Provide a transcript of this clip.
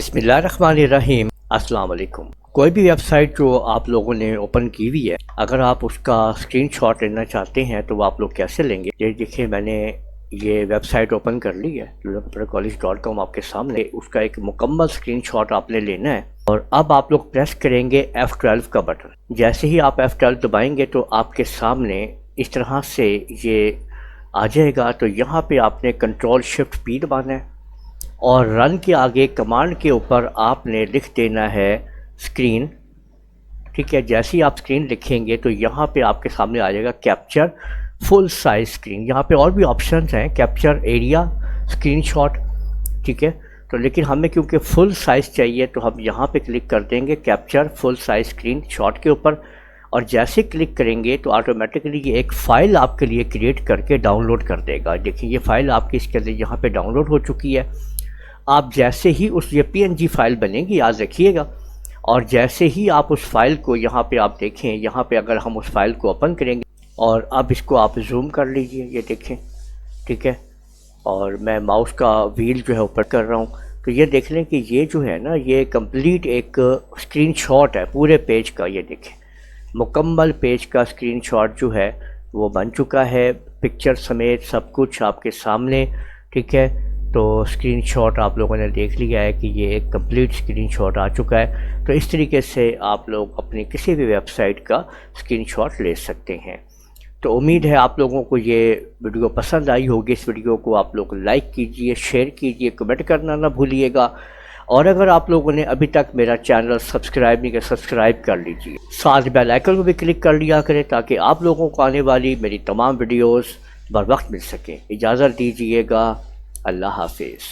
बिस्मिल्लाहिर्रहमानिर्रहीम। अस्सलाम वालेकुम। कोई भी वेबसाइट जो आप लोगों ने ओपन की हुई है, अगर आप उसका स्क्रीनशॉट लेना चाहते हैं तो वो आप लोग कैसे लेंगे। ये देखिए, मैंने ये वेबसाइट ओपन कर ली है lulapaparcollege.com आपके सामने। उसका एक मुकम्मल स्क्रीनशॉट आपने लेना है और अब आप लोग प्रेस करेंगे F12 का बटन। जैसे ही आप F12 दबाएंगे तो आपके सामने इस तरह से ये आ जाएगा। तो यहाँ पे आपने Ctrl+Shift+P दबाना है और रन के आगे कमांड के ऊपर आपने लिख देना है स्क्रीन। ठीक है, जैसे ही आप स्क्रीन लिखेंगे तो यहाँ पे आपके सामने आ जाएगा कैप्चर फुल साइज स्क्रीन। यहाँ पे और भी ऑप्शंस हैं, कैप्चर एरिया, स्क्रीनशॉट। ठीक है, तो लेकिन हमें क्योंकि फुल साइज़ चाहिए तो हम यहाँ पे क्लिक कर देंगे capture full size screen shot के ऊपर। और जैसे क्लिक करेंगे तो ऑटोमेटिकली ये एक फ़ाइल आपके लिए क्रिएट करके डाउनलोड कर देगा। देखिए, ये फ़ाइल आपकी इसके लिए यहाँ पे डाउनलोड हो चुकी है। आप जैसे ही उस ये PNG फाइल बनेगी, याद रखिएगा, और जैसे ही आप उस फाइल को यहाँ पे आप देखें, यहाँ पे अगर हम उस फाइल को ओपन करेंगे और अब इसको आप जूम कर लीजिए, ये देखें। ठीक है, और मैं माउस का व्हील जो है ऊपर कर रहा हूँ तो ये देख लें कि ये जो है ना, ये कंप्लीट एक स्क्रीनशॉट है पूरे पेज का। ये देखें, मुकम्मल पेज का स्क्रीनशॉट जो है वो बन चुका है, पिक्चर समेत सब कुछ आपके सामने। ठीक है, तो स्क्रीनशॉट आप लोगों ने देख लिया है कि ये एक कंप्लीट स्क्रीनशॉट आ चुका है। तो इस तरीके से आप लोग अपनी किसी भी वेबसाइट का स्क्रीनशॉट ले सकते हैं। तो उम्मीद है आप लोगों को ये वीडियो पसंद आई होगी। इस वीडियो को आप लोग लाइक कीजिए, शेयर कीजिए, कमेंट करना ना भूलिएगा। और अगर आप लोगों ने अभी तक मेरा चैनल सब्सक्राइब नहीं किया, सब्सक्राइब कर लीजिए, साथ बेल आइकन को भी क्लिक कर लिया करें ताकि आप लोगों को आने वाली मेरी तमाम वीडियोस बर वक्त मिल सकें। इजाज़त दीजिएगा, अल्लाह हाफिज़।